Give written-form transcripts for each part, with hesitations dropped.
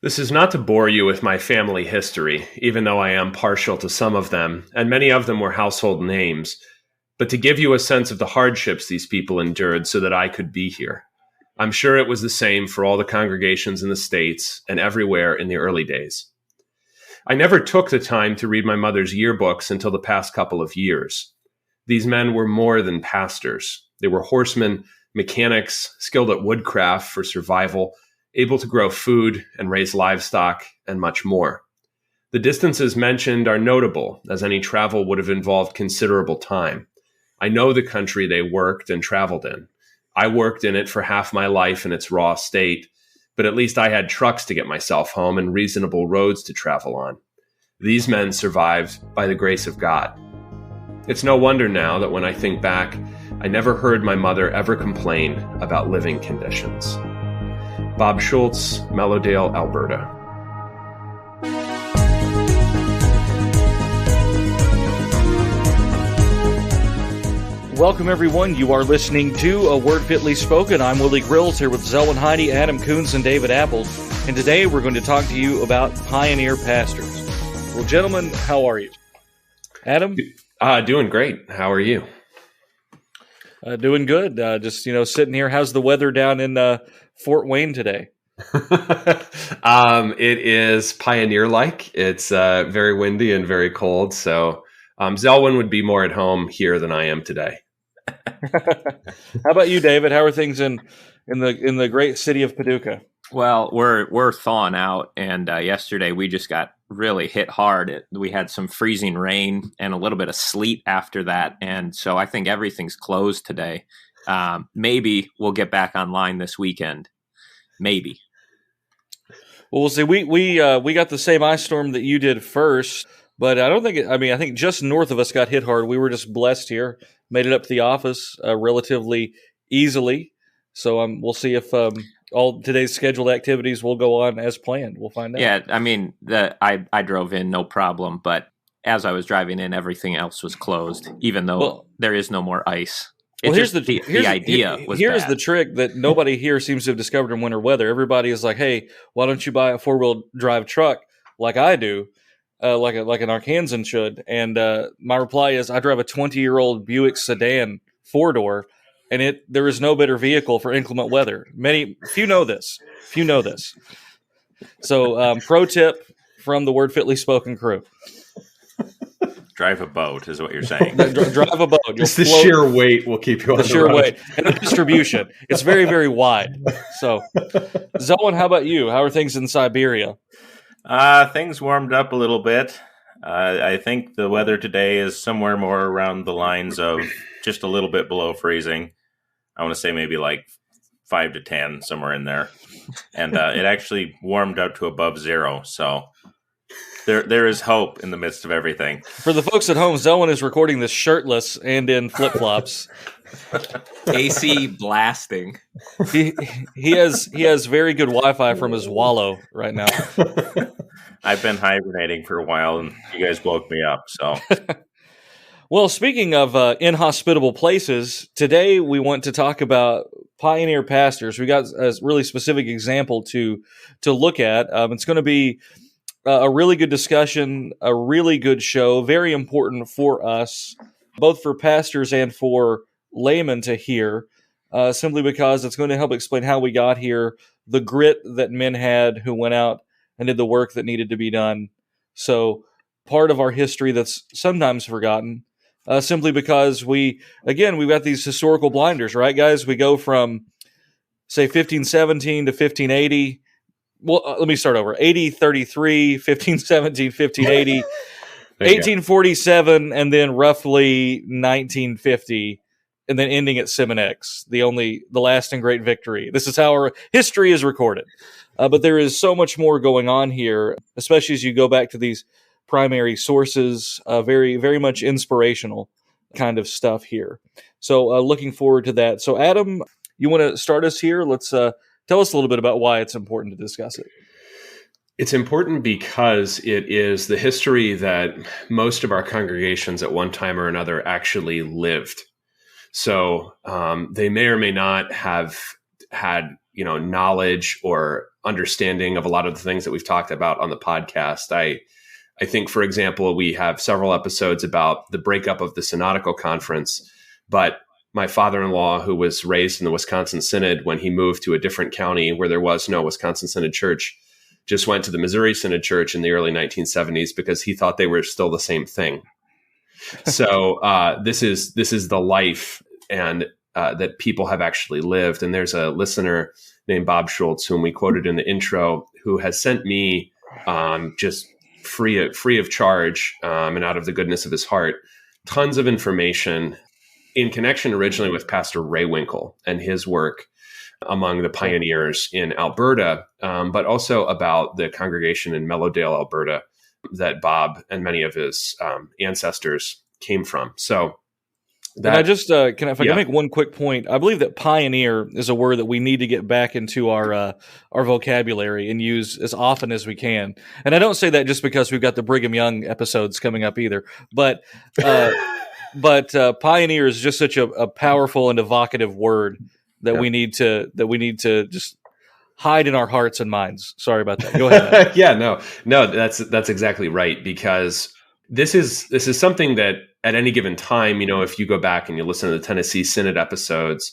This is not to bore you with my family history, even though I am partial to some of them, and many of them were household names, but to give you a sense of the hardships these people endured so that I could be here. I'm sure it was the same for all the congregations in the States and everywhere in the early days. I never took the time to read my mother's yearbooks until the past couple of years. These men were more than pastors. They were horsemen, mechanics, skilled at woodcraft for survival, able to grow food and raise livestock, and much more. The distances mentioned are notable, as any travel would have involved considerable time. I know the country they worked and traveled in. I worked in it for half my life in its raw state, but at least I had trucks to get myself home and reasonable roads to travel on. These men survived by the grace of God. It's no wonder now that when I think back, I never heard my mother ever complain about living conditions. Bob Schultz, Mellowdale, Alberta. Welcome, everyone. You are listening to A Word Fitly Spoken. I'm Willie Grills here with Zelwyn, Heide, Adam Koontz, and David Appold. And today we're going to talk to you about pioneer pastors. Well, gentlemen, how are you? Adam? Doing great. How are you? Doing good. Just sitting here. How's the weather down in Fort Wayne today? It is pioneer-like. It's very windy and very cold. So Zelwyn would be more at home here than I am today. How about you, David? How are things in the great city of Paducah? Well, we're thawing out, and yesterday we just got really hit hard. We had some freezing rain and a little bit of sleet after that, and so I think everything's closed today. Maybe we'll get back online this weekend. Maybe. Well, we'll see. We got the same ice storm that you did first, but I don't think. I think just north of us got hit hard. We were just blessed here, made it up to the office relatively easily. So we'll see if all today's scheduled activities will go on as planned. We'll find out. Yeah, I mean, I drove in no problem, but as I was driving in, everything else was closed, even though there is no more ice. Here's the idea. Here's the trick that nobody here seems to have discovered in winter weather. Everybody is like, "Hey, why don't you buy a 4-wheel drive truck like I do, like an Arkansan should?" And my reply is, I drive a 20-year-old Buick sedan 4-door, and there is no better vehicle for inclement weather. Few know this. So, pro tip from the Word Fitly Spoken crew. Drive a boat is what you're saying. Drive a boat. Just the sheer weight will keep you on the sheer road. Weight and the distribution. It's very, very wide. So, Zelwyn, how about you? How are things in Siberia? Things warmed up a little bit. I think the weather today is somewhere more around the lines of just a little bit below freezing. I want to say maybe like 5 to 10, somewhere in there. And it actually warmed up to above zero. So there is hope in the midst of everything. For the folks at home, Zelwyn is recording this shirtless and in flip-flops. AC blasting. He has very good Wi-Fi from his wallow right now. I've been hibernating for a while, and you guys woke me up. So, well, speaking of inhospitable places, today we want to talk about pioneer pastors. We got a really specific example to look at. It's going to be a really good discussion, a really good show, very important for us, both for pastors and for laymen to hear, simply because it's going to help explain how we got here, the grit that men had who went out and did the work that needed to be done. So part of our history that's sometimes forgotten, simply because we've got these historical blinders, right, guys? We go from, say, 1517 to 1580. Well, let me start over. 80-33, 1517, 1580, 1847, and then roughly 1950, and then ending at Simonex, the last and great victory. This is how our history is recorded. But there is so much more going on here, especially as you go back to these primary sources, very, very much inspirational kind of stuff here. So looking forward to that. So Adam, you want to start us here? Let's tell us a little bit about why it's important to discuss it. It's important because it is the history that most of our congregations at one time or another actually lived. So they may or may not have had, knowledge or understanding of a lot of the things that we've talked about on the podcast. I think, for example, we have several episodes about the breakup of the Synodical Conference, but my father-in-law, who was raised in the Wisconsin Synod, when he moved to a different county where there was no Wisconsin Synod Church, just went to the Missouri Synod Church in the early 1970s because he thought they were still the same thing. So this is the life and that people have actually lived. And there's a listener named Bob Schultz, whom we quoted in the intro, who has sent me just free of charge and out of the goodness of his heart, tons of information in connection originally with Pastor Ray Winkle and his work among the pioneers in Alberta, but also about the congregation in Mellowdale, Alberta, that Bob and many of his ancestors came from. So that, and I just can make one quick point? I believe that pioneer is a word that we need to get back into our vocabulary and use as often as we can. And I don't say that just because we've got the Brigham Young episodes coming up either, but pioneer is just such a powerful and evocative word that we need to just hide in our hearts and minds. Sorry about that. Go ahead. Yeah, no, that's exactly right, because this is something that at any given time, if you go back and you listen to the Tennessee Synod episodes,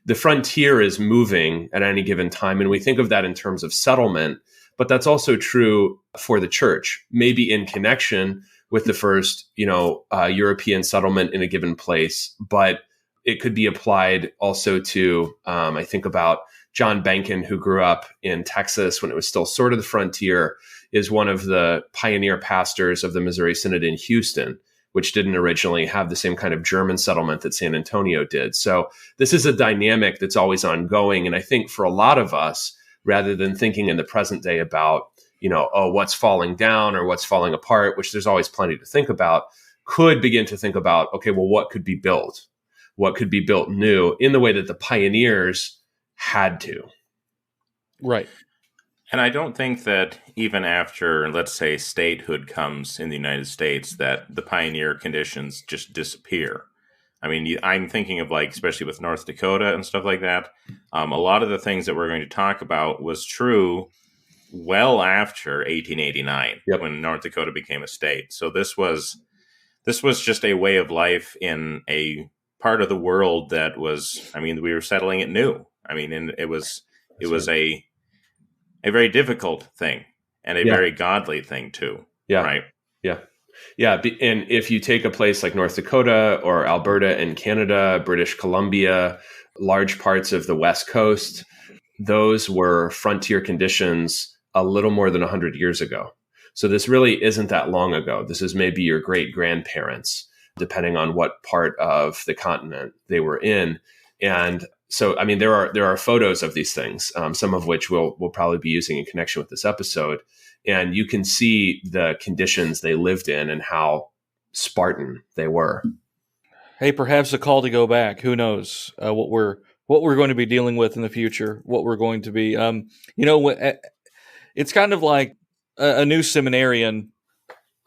the frontier is moving at any given time. And we think of that in terms of settlement, but that's also true for the church, maybe in connection with the first, European settlement in a given place, but it could be applied also to, I think about John Benkin, who grew up in Texas when it was still sort of the frontier, is one of the pioneer pastors of the Missouri Synod in Houston, which didn't originally have the same kind of German settlement that San Antonio did. So this is a dynamic that's always ongoing. And I think for a lot of us, rather than thinking in the present day about, what's falling down or what's falling apart, which there's always plenty to think about, could begin to think about, okay, well, what could be built? What could be built new in the way that the pioneers had to? Right. And I don't think that even after, let's say, statehood comes in the United States, that the pioneer conditions just disappear. I mean, I'm thinking of especially with North Dakota and stuff like that. A lot of the things that we're going to talk about was true well after 1889, when North Dakota became a state. So this was just a way of life in a part of the world that was, we were settling it new. And it was a very difficult thing and a very godly thing too. Yeah. Right. Yeah. Yeah. And if you take a place like North Dakota or Alberta in Canada, British Columbia, large parts of the West Coast, those were frontier conditions a little more than 100 years ago. So this really isn't that long ago. This is maybe your great grandparents, depending on what part of the continent they were in. And so, there are photos of these things, some of which we'll probably be using in connection with this episode. And you can see the conditions they lived in and how Spartan they were. Hey, perhaps a call to go back. Who knows what we're going to be dealing with in the future, what we're going to be. It's kind of like a new seminarian,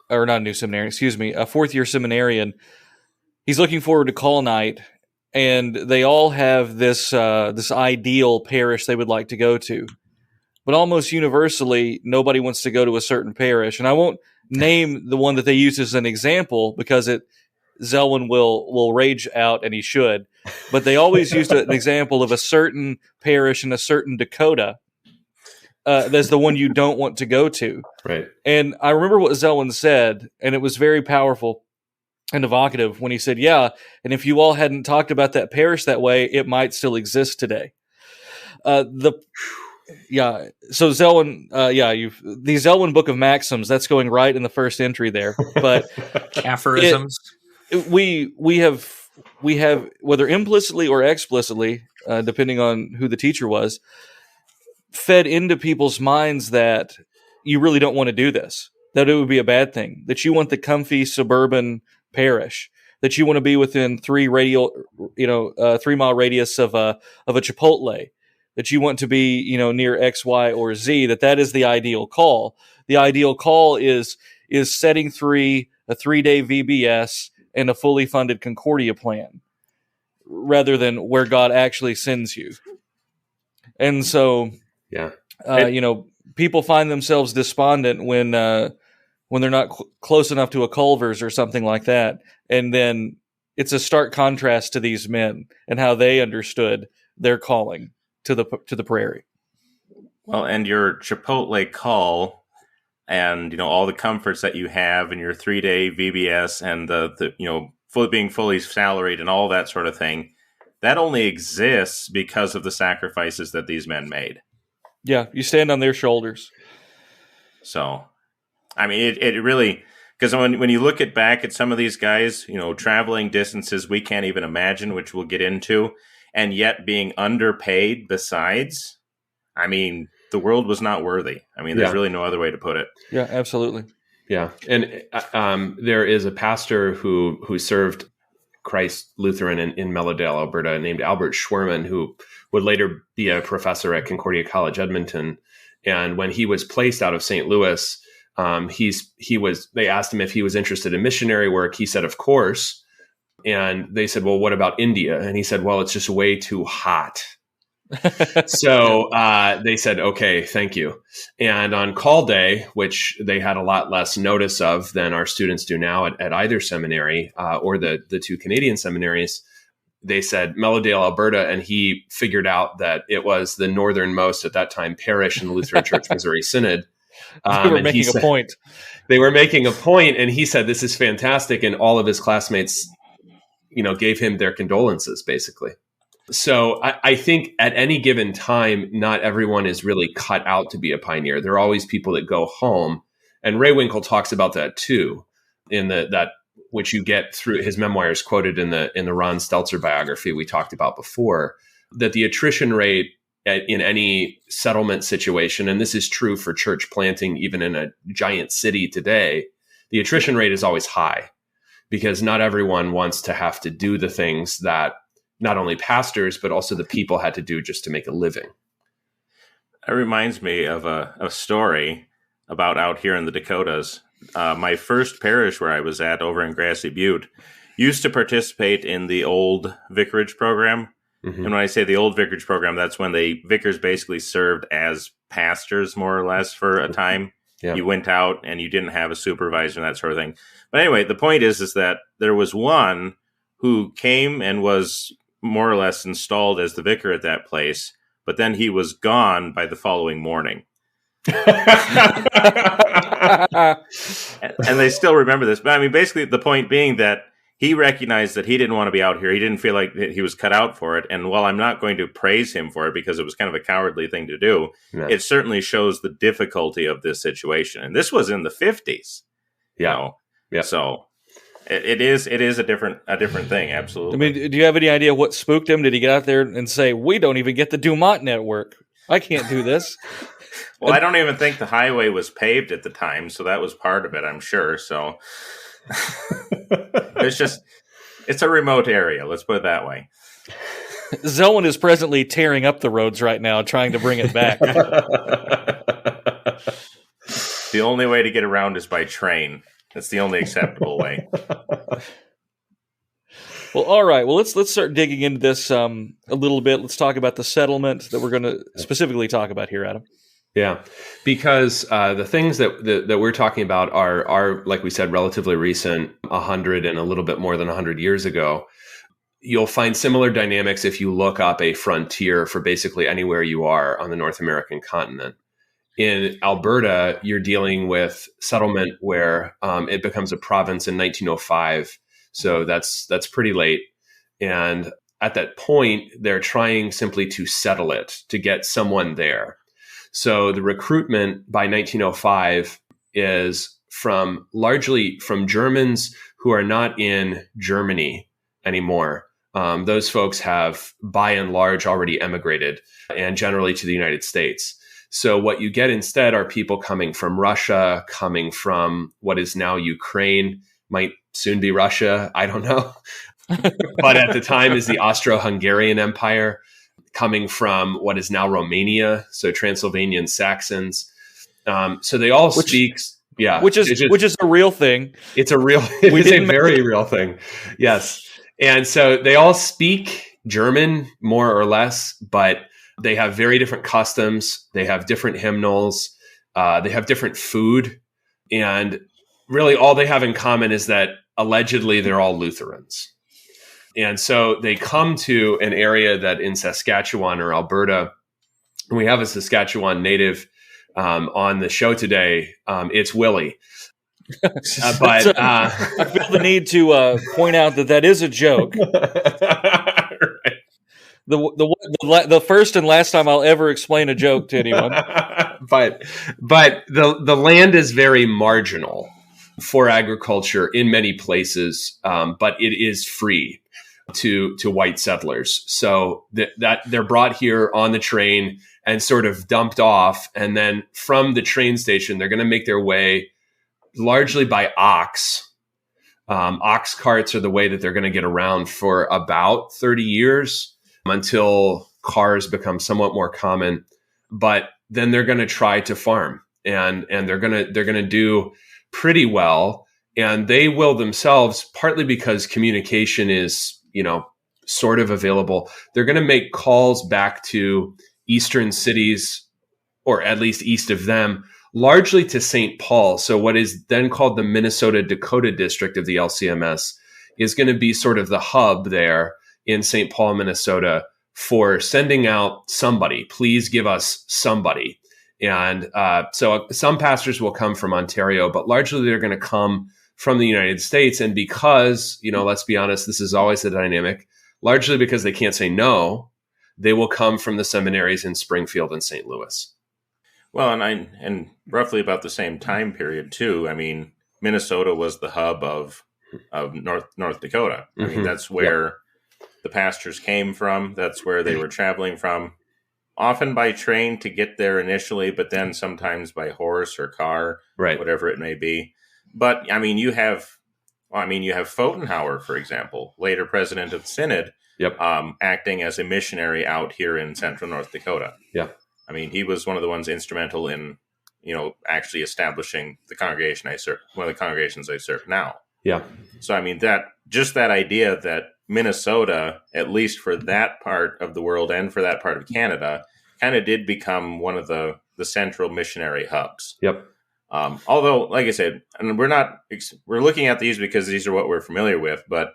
or not a new seminarian, excuse me, a fourth-year seminarian. He's looking forward to call night, and they all have this ideal parish they would like to go to. But almost universally, nobody wants to go to a certain parish. And I won't name the one that they use as an example because Zelwyn will rage out, and he should. But they always used an example of a certain parish in a certain Dakota. That's the one you don't want to go to. Right. And I remember what Zelwyn said, and it was very powerful and evocative when he said, yeah, and if you all hadn't talked about that parish that way, it might still exist today. So Zelwyn, the Zelwyn Book of Maxims, that's going right in the first entry there. But aphorisms. We have whether implicitly or explicitly, depending on who the teacher was, fed into people's minds that you really don't want to do this, that it would be a bad thing, that you want the comfy suburban parish, that you want to be within 3 mile radius of a Chipotle, that you want to be, near X, Y, or Z, that is the ideal call. The ideal call is setting 3, a 3-day VBS, and a fully funded Concordia plan, rather than where God actually sends you. And so, People find themselves despondent when they're not close enough to a Culver's or something like that, and then it's a stark contrast to these men and how they understood their calling to the prairie. Well, and your Chipotle call, and all the comforts that you have, and your 3-day VBS, and the being fully salaried and all that sort of thing, that only exists because of the sacrifices that these men made. Yeah, you stand on their shoulders. So, I mean, it really, because when you look back at some of these guys, traveling distances we can't even imagine, which we'll get into, and yet being underpaid besides, I mean, the world was not worthy. I mean, there's really no other way to put it. Yeah, absolutely. Yeah. And there is a pastor who served Christ Lutheran in Mellowdale, Alberta, named Albert Schwerman, who would later be a professor at Concordia College, Edmonton. And when he was placed out of St. Louis, they asked him if he was interested in missionary work. He said, of course. And they said, well, what about India? And he said, well, it's just way too hot. So they said, okay, thank you. And on call day, which they had a lot less notice of than our students do now at either seminary or the two Canadian seminaries, they said Mellowdale, Alberta, and he figured out that it was the northernmost at that time parish in the Lutheran Church Missouri Synod. They were making a point. They were making a point, and he said, this is fantastic. And all of his classmates, gave him their condolences, basically. So I think at any given time, not everyone is really cut out to be a pioneer. There are always people that go home. And Ray Winkle talks about that too, in that which you get through his memoirs quoted in the Ron Stelzer biography we talked about before, that the attrition rate in any settlement situation, and this is true for church planting, even in a giant city today, the attrition rate is always high because not everyone wants to have to do the things that not only pastors, but also the people had to do just to make a living. That reminds me of a story about out here in the Dakotas. My first parish where I was at over in Grassy Butte used to participate in the old vicarage program. Mm-hmm. And when I say the old vicarage program, that's when the vicars basically served as pastors, more or less, for a time. Yeah. You went out and you didn't have a supervisor and that sort of thing. But anyway, the point is that there was one who came and was more or less installed as the vicar at that place, but then he was gone by the following morning. And they still remember this. But I mean, basically the point being that he recognized that he didn't want to be out here. He didn't feel like he was cut out for it. And while I'm not going to praise him for it because it was kind of a cowardly thing to do, it certainly shows the difficulty of this situation. And this was in the 50s. Yeah. So it is a different thing. Absolutely. I mean, do you have any idea what spooked him? Did he get out there and say, we don't even get the Dumont network? I can't do this. Well, I don't even think the highway was paved at the time, so that was part of it, I'm sure. So it's a remote area, let's put it that way. Zelwyn is presently tearing up the roads right now, trying to bring it back. The only way to get around is by train. That's the only acceptable way. Well, all right. Well, let's start digging into this a little bit. Let's talk about the settlement that we're going to specifically talk about here, Adam. Yeah, because the things that we're talking about are, like we said, relatively recent, 100 and a little bit more than 100 years ago. You'll find similar dynamics if you look up a frontier for basically anywhere you are on the North American continent. In Alberta, you're dealing with settlement where it becomes a province in 1905. So that's pretty late. And at that point, they're trying simply to settle it, to get someone there. So the recruitment by 1905 is largely from Germans who are not in Germany anymore. Those folks have, by and large, already emigrated, and generally to the United States. So what you get instead are people coming from Russia, coming from what is now Ukraine, might soon be Russia, I don't know. But at the time is the Austro-Hungarian Empire, coming from what is now Romania, so Transylvanian Saxons. So they all speak, which is a real thing. It is a very real thing. Yes. And so they all speak German more or less, but They have very different customs. They have different hymnals. They have different food. And really all they have in common is that allegedly they're all Lutherans. And so they come to an area that in Saskatchewan or Alberta, and we have a Saskatchewan native on the show today. It's Willie. But I feel the need to point out that is a joke. Right. The first and last time I'll ever explain a joke to anyone. but the land is very marginal for agriculture in many places, but it is free to white settlers. So that they're brought here on the train and sort of dumped off, and then from the train station they're going to make their way largely by ox. Ox carts are the way that they're going to get around for about 30 years until cars become somewhat more common. But then they're going to try to farm, and they're going to do pretty well. And they will themselves, partly because communication is, sort of available. They're going to make calls back to eastern cities, or at least east of them, largely to St. Paul. So what is then called the Minnesota-Dakota district of the LCMS is going to be sort of the hub there in St. Paul, Minnesota, for sending out somebody. Please give us somebody. And so some pastors will come from Ontario, but largely they're going to come from the United States. And because, let's be honest, this is always the dynamic, largely because they can't say no, they will come from the seminaries in Springfield and St. Louis. Well, and roughly about the same time period too. I mean, Minnesota was the hub of North Dakota. I mean, that's where the pastors came from. That's where they were traveling from, often by train to get there initially, but then sometimes by horse or car, right, whatever it may be. But I mean, you have Pfotenhauer, for example, later president of the Synod, acting as a missionary out here in central North Dakota. Yeah. I mean, he was one of the ones instrumental in, actually establishing the congregation I serve, one of the congregations I serve now. Yeah. So, I mean, that idea that Minnesota, at least for that part of the world and for that part of Canada, kind of did become one of the central missionary hubs. Yep. Although, like I said, and we're looking at these because these are what we're familiar with, but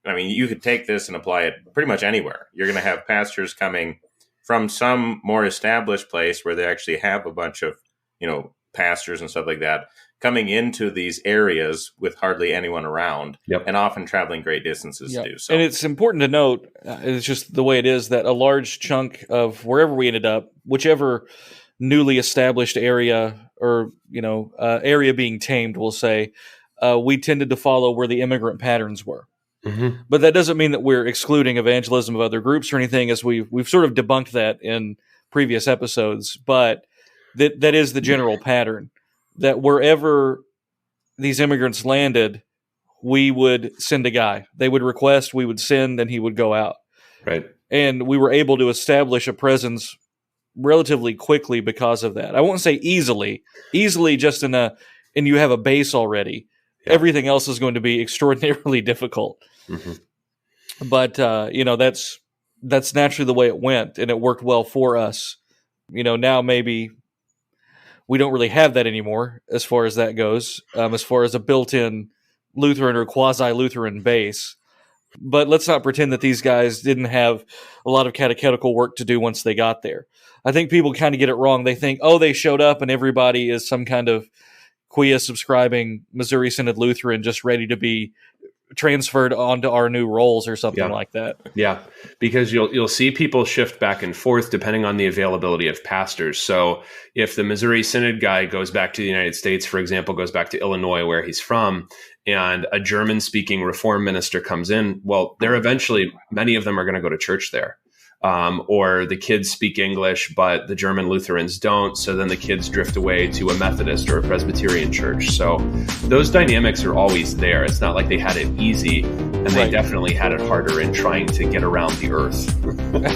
I mean, you could take this and apply it pretty much anywhere. You're going to have pastors coming from some more established place where they actually have a bunch of, pastors and stuff like that, coming into these areas with hardly anyone around, and often traveling great distances to do so. And it's important to note, it's just the way it is, that a large chunk of wherever we ended up, whichever newly established area or, area being tamed, we'll say, we tended to follow where the immigrant patterns were. Mm-hmm. But that doesn't mean that we're excluding evangelism of other groups or anything, as we've sort of debunked that in previous episodes. But that is the general pattern, that wherever these immigrants landed, we would send a guy. They would request, we would send, and he would go out. Right. And we were able to establish a presence relatively quickly because of that. I won't say easily just and you have a base already. Yeah. Everything else is going to be extraordinarily difficult. Mm-hmm. But, that's naturally the way it went, and it worked well for us. Now maybe we don't really have that anymore as far as that goes, as far as a built-in Lutheran or quasi-Lutheran base. But let's not pretend that these guys didn't have a lot of catechetical work to do once they got there. I think people kind of get it wrong. They think, they showed up and everybody is some kind of Quia subscribing Missouri Synod Lutheran just ready to be transferred onto our new roles or something like that. Yeah, because you'll see people shift back and forth depending on the availability of pastors. So if the Missouri Synod guy goes back to the United States, for example, goes back to Illinois where he's from, and a German-speaking Reform minister comes in, well, they're eventually, many of them are going to go to church there. Or the kids speak English, but the German Lutherans don't. So then the kids drift away to a Methodist or a Presbyterian church. So those dynamics are always there. It's not like they had it easy, and they definitely had it harder in trying to get around the earth.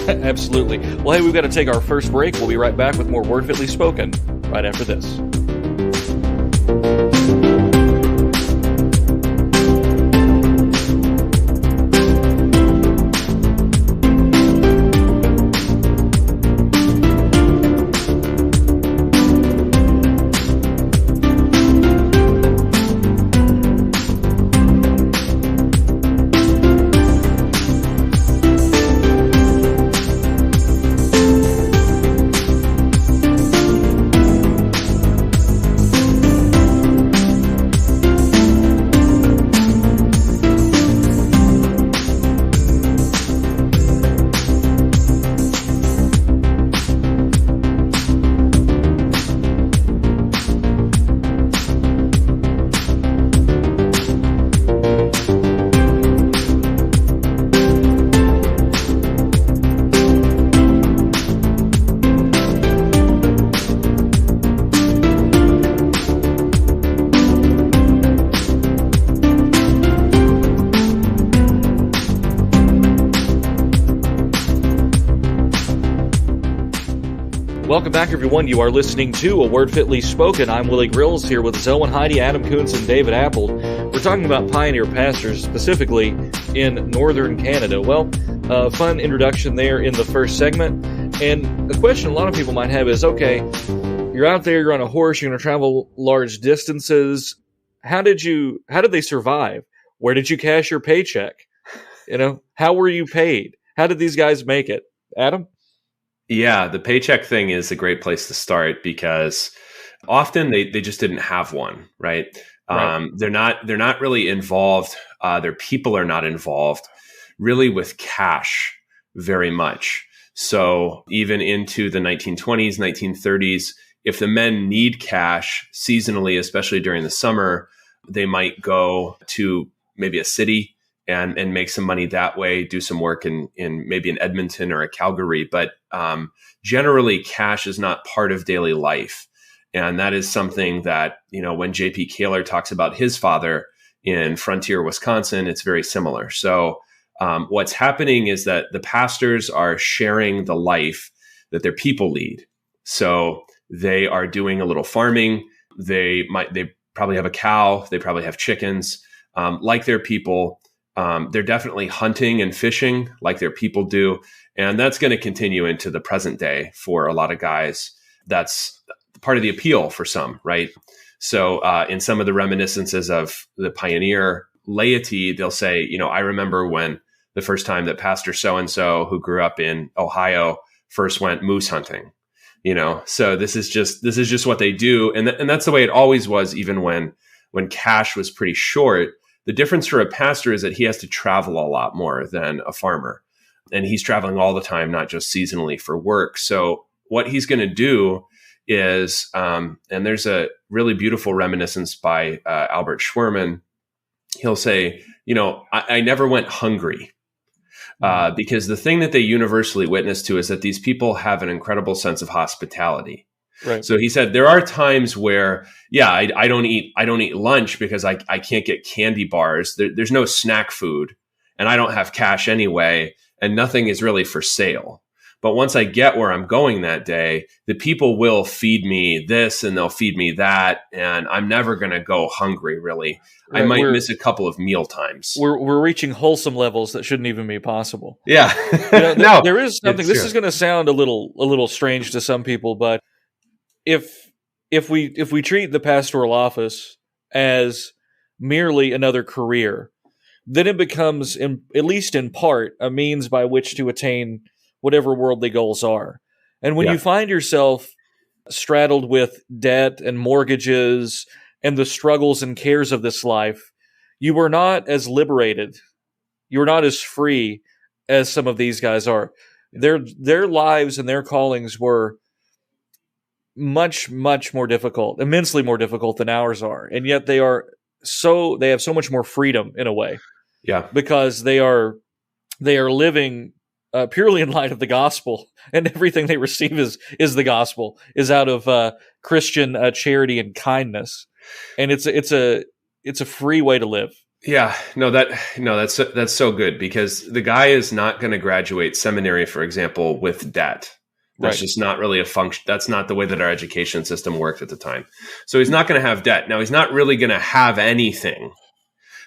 Absolutely. Well, hey, we've got to take our first break. We'll be right back with more Word Fitly Spoken right after this. back, everyone. You are listening to A Word Fitly Spoken. I'm Willie Grills here with Zelwyn, Heide, Adam Koontz, and David Appold. We're talking about pioneer pastors, specifically in northern Canada. Well, fun introduction there in the first segment. And a question a lot of people might have is, okay, you're out there, you're on a horse, you're going to travel large distances. How did they survive? Where did you cash your paycheck? How were you paid? How did these guys make it? Adam? Yeah, the paycheck thing is a great place to start because often they just didn't have one, right? Right. They're not really involved. Their people are not involved really with cash very much. So even into the 1920s, 1930s, if the men need cash seasonally, especially during the summer, they might go to maybe a city and make some money that way, do some work in maybe in Edmonton or a Calgary. But generally, cash is not part of daily life. And that is something that, when J.P. Kaler talks about his father in Frontier, Wisconsin, it's very similar. So what's happening is that the pastors are sharing the life that their people lead. So they are doing a little farming. They probably have a cow. They probably have chickens, like their people. They're definitely hunting and fishing like their people do. And that's going to continue into the present day for a lot of guys. That's part of the appeal for some, right? So in some of the reminiscences of the pioneer laity, they'll say, I remember when the first time that Pastor so-and-so who grew up in Ohio first went moose hunting, so this is just what they do. And that's the way it always was, even when cash was pretty short. The difference for a pastor is that he has to travel a lot more than a farmer. And he's traveling all the time, not just seasonally for work. So what he's going to do is, and there's a really beautiful reminiscence by Albert Schwerin. He'll say, I never went hungry. Because the thing that they universally witness to is that these people have an incredible sense of hospitality. Right. So he said there are times where, I don't eat lunch because I can't get candy bars. There's no snack food, and I don't have cash anyway, and nothing is really for sale. But once I get where I'm going that day, the people will feed me this and they'll feed me that, and I'm never going to go hungry, really. Right. I might miss a couple of meal times. We're reaching wholesome levels that shouldn't even be possible. Yeah. No, there is something. This is going to sound a little strange to some people, but if we treat the pastoral office as merely another career, then it becomes, at least in part, a means by which to attain whatever worldly goals are. And when you find yourself straddled with debt and mortgages and the struggles and cares of this life, you are not as liberated. You're not as free as some of these guys are. Their lives and their callings were much, much more difficult, immensely more difficult than ours are. And yet they have so much more freedom in a way. Yeah. Because they are living purely in light of the gospel, and everything they receive is the gospel, is out of Christian charity and kindness. And it's a free way to live. Yeah, that's so good, because the guy is not going to graduate seminary, for example, with debt. That's just not really a function. That's not the way that our education system worked at the time. So he's not going to have debt. Now, he's not really going to have anything.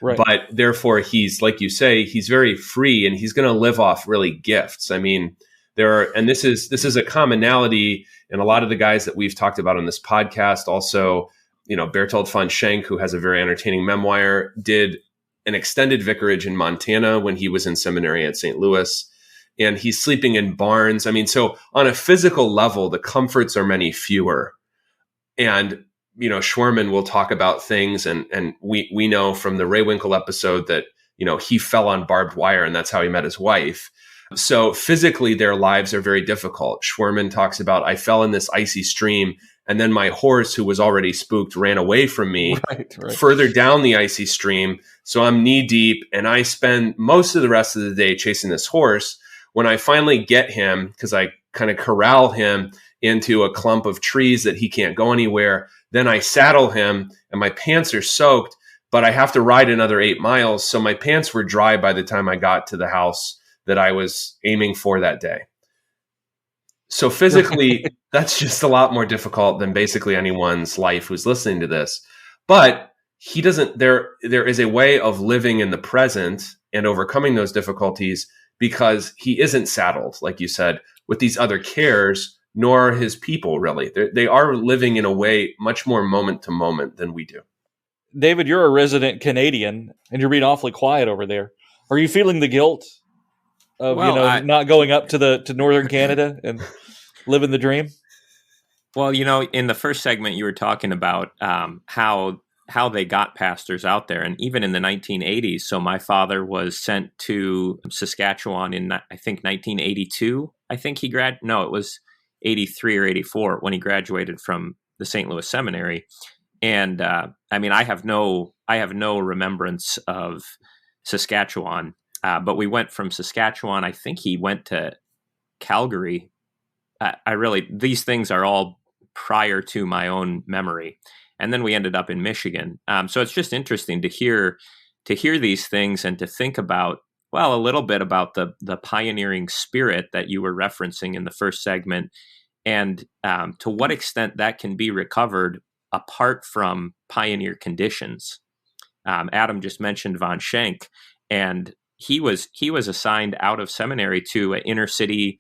Right. But therefore, he's, like you say, he's very free, and he's going to live off really gifts. I mean, this is a commonality in a lot of the guys that we've talked about on this podcast. Also, Bertold von Schenk, who has a very entertaining memoir, did an extended vicarage in Montana when he was in seminary at St. Louis. And he's sleeping in barns. I mean, so on a physical level, the comforts are many fewer. And, Schwerin will talk about things. And we know from the Ray Winkle episode that, he fell on barbed wire, and that's how he met his wife. So physically, their lives are very difficult. Schwerin talks about, I fell in this icy stream, and then my horse, who was already spooked, ran away from me further down the icy stream. So I'm knee deep, and I spend most of the rest of the day chasing this horse. When I finally get him, because I kind of corral him into a clump of trees that he can't go anywhere, then I saddle him, and my pants are soaked, but I have to ride another 8 miles. So my pants were dry by the time I got to the house that I was aiming for that day. So physically, That's just a lot more difficult than basically anyone's life who's listening to this. But he doesn't, there is a way of living in the present and overcoming those difficulties because he isn't saddled, like you said, with these other cares, nor his people really. They are living in a way much more moment to moment than we do. David, you're a resident Canadian, and you're being awfully quiet over there. Are you feeling the guilt of not going up to northern Canada and living the dream? Well, in the first segment, you were talking about how they got pastors out there, and even in the 1980s. So my father was sent to Saskatchewan in, I think, 1982. I think it was 83 or 84 when he graduated from the St. Louis Seminary. And I have no remembrance of Saskatchewan, but we went from Saskatchewan. I think he went to Calgary. These things are all prior to my own memory. And then we ended up in Michigan. So it's just interesting to hear these things and to think about, well, a little bit about the pioneering spirit that you were referencing in the first segment, and to what extent that can be recovered apart from pioneer conditions. Adam just mentioned Von Schenk, and he was assigned out of seminary to an inner city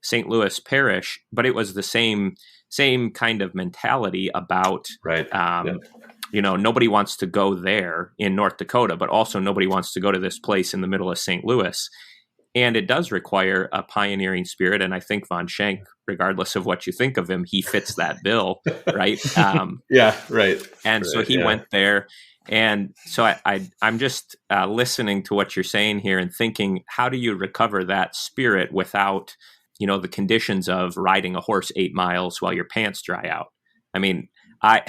St. Louis parish, but it was the same kind of mentality about, right. Nobody wants to go there in North Dakota, but also nobody wants to go to this place in the middle of St. Louis. And it does require a pioneering spirit. And I think Von Schenk, regardless of what you think of him, he fits that bill, right? Yeah, right. And right, so he went there. And so I'm just listening to what you're saying here and thinking, how do you recover that spirit without, the conditions of riding a horse 8 miles while your pants dry out? I mean, I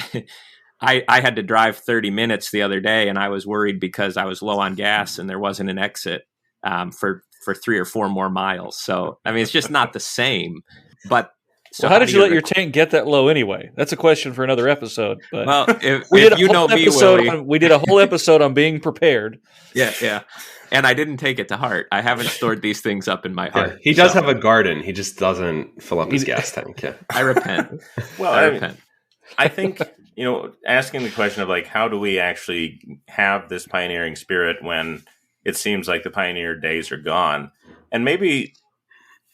had to drive 30 minutes the other day, and I was worried because I was low on gas and there wasn't an exit for 3 or 4 more miles. So, I mean, it's just not the same. But so how did you let your tank get that low anyway? That's a question for another episode. But well, if you know me, Willie, we did a whole episode on being prepared. Yeah. And I didn't take it to heart. I haven't stored these things up in my heart. Yeah, he does have a garden. He just doesn't fill up his gas tank. Yeah. I repent. Well, I repent. I think, asking the question of like, how do we actually have this pioneering spirit when it seems like the pioneer days are gone? And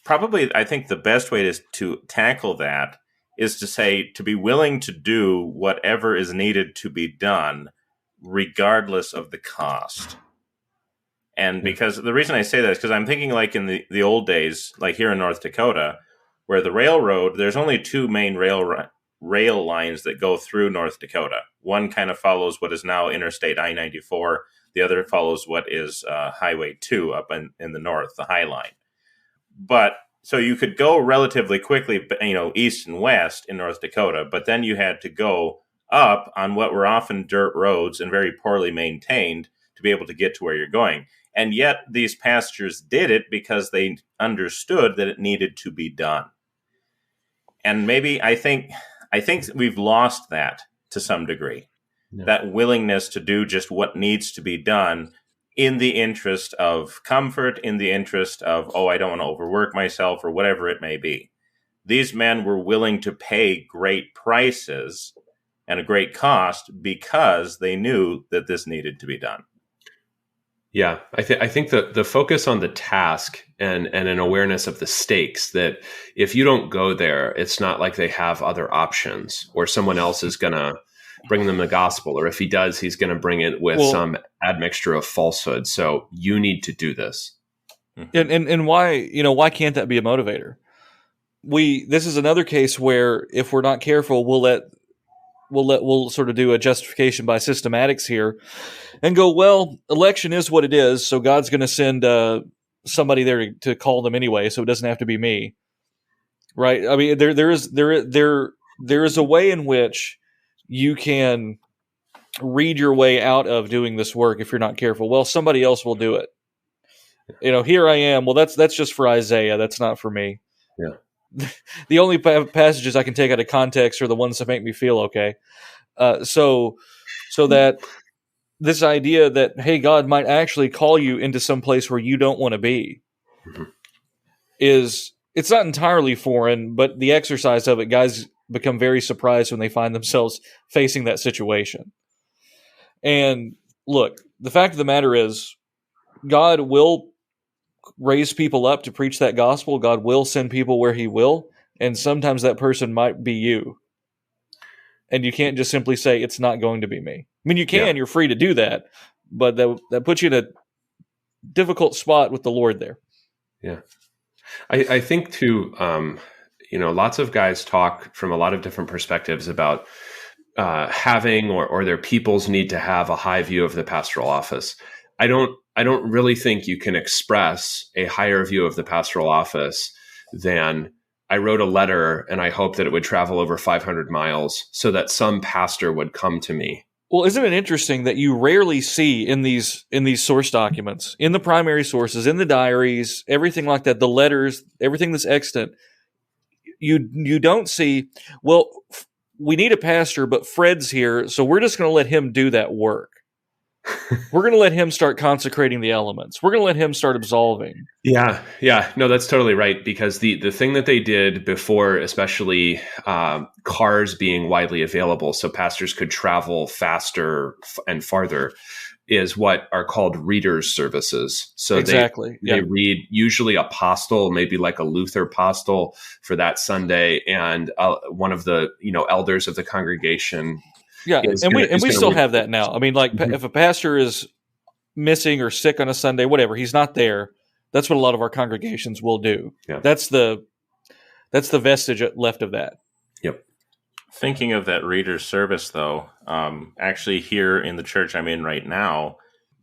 probably, I think the best way to tackle that is to say, to be willing to do whatever is needed to be done, regardless of the cost. And because the reason I say that is because I'm thinking like in the old days, like here in North Dakota, where the railroad, there's only 2 main rail lines that go through North Dakota. One kind of follows what is now Interstate I-94. The other follows what is Highway 2 up in the north, the High Line. But so you could go relatively quickly, east and west in North Dakota, but then you had to go up on what were often dirt roads and very poorly maintained to be able to get to where you're going. And yet these pastors did it because they understood that it needed to be done. And maybe I think we've lost that to some degree, that willingness to do just what needs to be done in the interest of comfort, in the interest of, I don't want to overwork myself or whatever it may be. These men were willing to pay great prices and a great cost because they knew that this needed to be done. Yeah, I think the focus on the task and an awareness of the stakes, that if you don't go there, it's not like they have other options or someone else is going to bring them the gospel, or if he does, he's going to bring it with some admixture of falsehood. So you need to do this. And why can't that be a motivator? This is another case where if we're not careful, we'll sort of do a justification by systematics here and go, well, election is what it is, so God's going to send somebody there to call them anyway, so it doesn't have to be me, right? I mean, there is a way in which you can read your way out of doing this work if you're not careful. Well, somebody else will do it. Here I am. Well, that's just for Isaiah. That's not for me. Yeah. The only passages I can take out of context are the ones that make me feel okay. So that this idea that, hey, God might actually call you into some place where you don't want to be is it's not entirely foreign, but the exercise of it, guys become very surprised when they find themselves facing that situation. And look, the fact of the matter is, God will raise people up to preach that gospel. God will send people where he will. And sometimes that person might be you. And you can't just simply say, it's not going to be me. I mean, you can, you're free to do that, but that puts you in a difficult spot with the Lord there. Yeah. I think too, lots of guys talk from a lot of different perspectives about having or their peoples need to have a high view of the pastoral office. I don't really think you can express a higher view of the pastoral office than I wrote a letter and I hope that it would travel over 500 miles so that some pastor would come to me. Well, isn't it interesting that you rarely see in these source documents, in the primary sources, in the diaries, everything like that, the letters, everything that's extant, you don't see, well, we need a pastor, but Fred's here, so we're just going to let him do that work. We're going to let him start consecrating the elements. We're going to let him start absolving. Yeah. No, that's totally right. Because the thing that they did before, especially cars being widely available, so pastors could travel faster and farther, is what are called readers' services. So exactly. They read usually apostle, maybe like a Luther apostle for that Sunday, and one of the elders of the congregation. Yeah, and we still have that now. I mean, like if a pastor is missing or sick on a Sunday, whatever, he's not there. That's what a lot of our congregations will do. Yeah. That's the vestige left of that. Yep. Thinking of that reader's service, though, actually here in the church I'm in right now,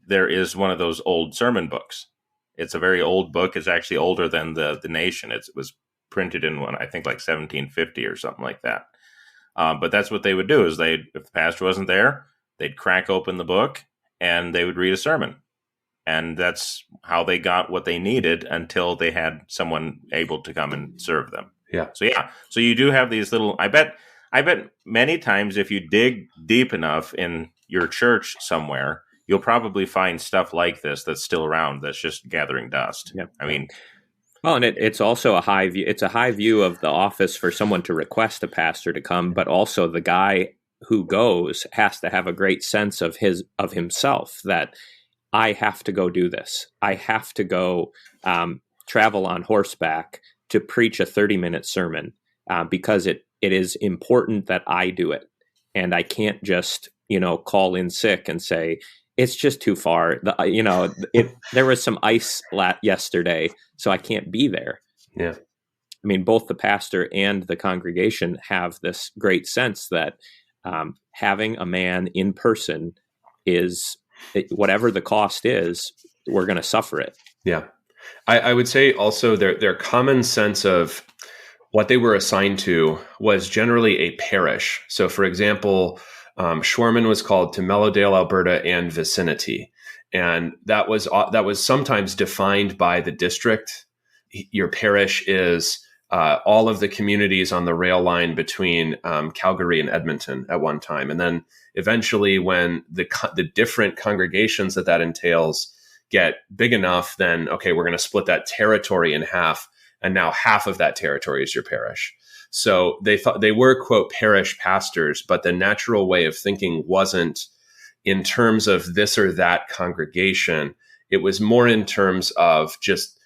there is one of those old sermon books. It's a very old book. It's actually older than the nation. It was printed in I think like 1750 or something like that. But that's what they would do is if the pastor wasn't there, they'd crack open the book and they would read a sermon. And that's how they got what they needed until they had someone able to come and serve them. Yeah. So you do have these little, I bet many times if you dig deep enough in your church somewhere, you'll probably find stuff like this that's still around that's just gathering dust. Yep. I mean, well, and it's also a high view. It's a high view of the office for someone to request a pastor to come, but also the guy who goes has to have a great sense of himself that I have to go do this. I have to go travel on horseback to preach a 30-minute sermon because it is important that I do it, and I can't just call in sick and say, it's just too far. There was some ice yesterday, so I can't be there. Yeah. I mean, both the pastor and the congregation have this great sense that having a man in person is, whatever the cost is, we're going to suffer it. Yeah. I would say also their common sense of what they were assigned to was generally a parish. So, for example, Schwarman was called to Mellowdale, Alberta, and vicinity, and that was sometimes defined by the district. Your parish is all of the communities on the rail line between Calgary and Edmonton at one time, and then eventually, when the different congregations that entails get big enough, then okay, we're going to split that territory in half, and now half of that territory is your parish. So they thought they were, quote, parish pastors, but the natural way of thinking wasn't in terms of this or that congregation. It was more in terms of just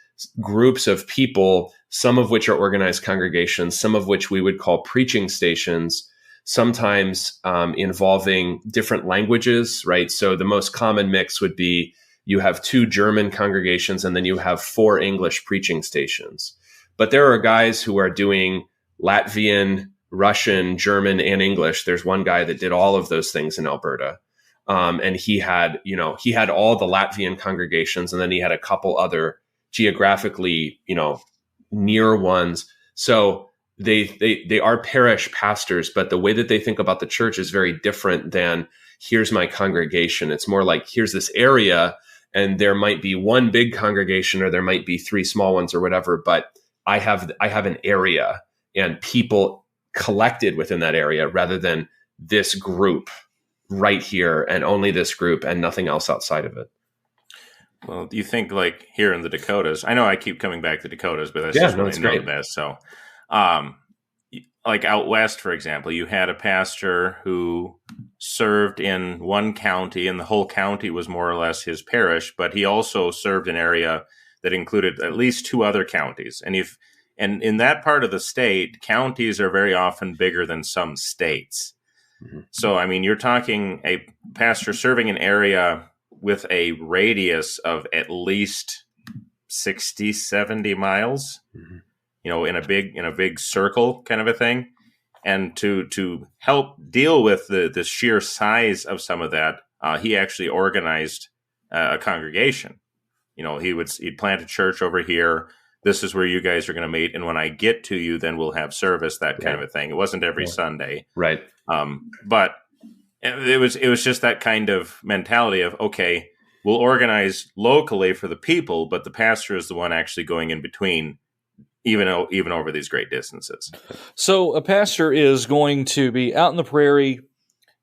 groups of people, some of which are organized congregations, some of which we would call preaching stations, sometimes involving different languages, right? So the most common mix would be you have 2 German congregations and then you have 4 English preaching stations. But there are guys who are doing Latvian, Russian, German, and English. There's one guy that did all of those things in Alberta. And he had all the Latvian congregations, and then he had a couple other geographically, near ones. So they are parish pastors, but the way that they think about the church is very different than here's my congregation. It's more like here's this area, and there might be one big congregation, or there might be 3 small ones, or whatever. But I have an area and people collected within that area, rather than this group right here and only this group and nothing else outside of it. Well, you think like here in the Dakotas, I know I keep coming back to Dakotas, but that's Yeah, just no, what it's I know great. the best. So, um, like out west, for example, you had a pastor who served in one county, and the whole county was more or less his parish, but he also served an area that included at least two other counties. And in that part of the state, counties are very often bigger than some states. Mm-hmm. So, I mean, you're talking a pastor serving an area with a radius of at least 60, 70 miles, Mm-hmm. in a big circle kind of a thing. And to help deal with the sheer size of some of that, he actually organized a congregation. He'd plant a church over here. This is where you guys are going to meet, and when I get to you, then we'll have service. That kind of a thing. It wasn't every Sunday, Right. But it was just that kind of mentality of, okay, we'll organize locally for the people, but the pastor is the one actually going in between, even over these great distances. So a pastor is going to be out in the prairie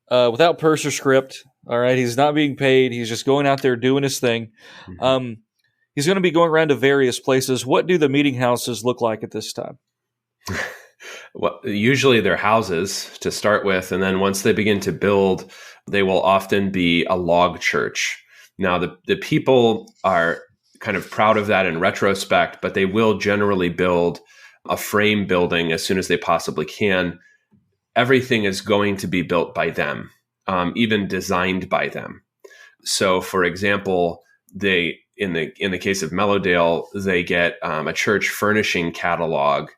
without purse or script. All right, he's not being paid. He's just going out there doing his thing. Mm-hmm. He's going to be going around to various places. What do the meeting houses look like at this time? Well, usually they're houses to start with, and then once they begin to build, they will often be a log church. Now, the people are kind of proud of that in retrospect, but they will generally build a frame building as soon as they possibly can. Everything is going to be built by them, even designed by them. So, for example, in the case of Mellowdale, they get a church furnishing catalog,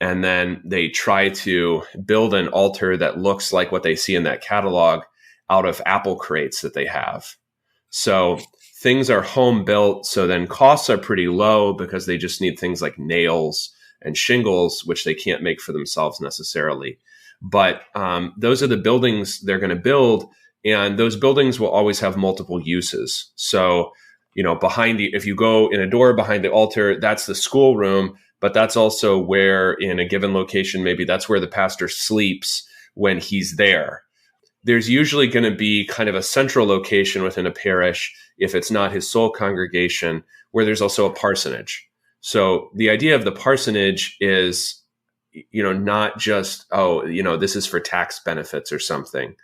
and then they try to build an altar that looks like what they see in that catalog out of apple crates that they have. So things are home built. So then costs are pretty low because they just need things like nails and shingles, which they can't make for themselves necessarily. But those are the buildings they're going to build. And those buildings will always have multiple uses. So, if you go in a door behind the altar, that's the schoolroom, but that's also where in a given location, maybe that's where the pastor sleeps when he's there. There's usually going to be kind of a central location within a parish, if it's not his sole congregation, where there's also a parsonage. So the idea of the parsonage is, not just, this is for tax benefits or something.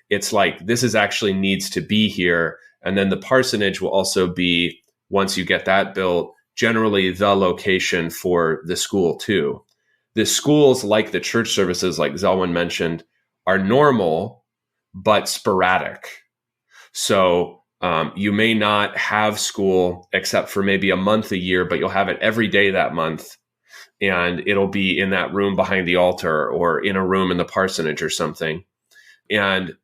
It's like, this is actually needs to be here. And then the parsonage will also be, once you get that built, generally the location for the school too. The schools, like the church services, like Zelwyn mentioned, are normal, but sporadic. So you may not have school except for maybe a month a year, but you'll have it every day that month. And it'll be in that room behind the altar or in a room in the parsonage or something. And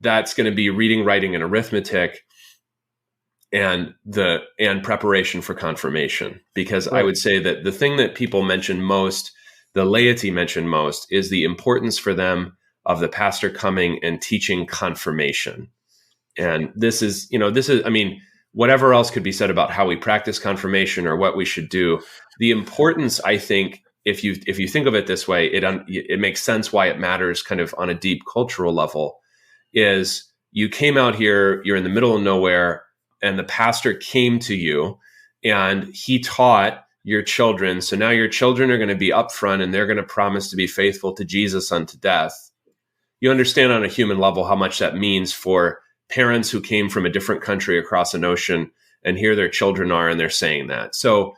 that's going to be reading, writing, and arithmetic and preparation for confirmation. Because I would say that the thing that people mention most, the laity mention most, is the importance for them of the pastor coming and teaching confirmation. And this is, whatever else could be said about how we practice confirmation or what we should do. The importance, I think, if you think of it this way, it makes sense why it matters kind of on a deep cultural level, is you came out here, you're in the middle of nowhere, and the pastor came to you and he taught your children. So now your children are going to be up front and they're going to promise to be faithful to Jesus unto death. You understand on a human level how much that means for parents who came from a different country across an ocean, and here their children are and they're saying that. So,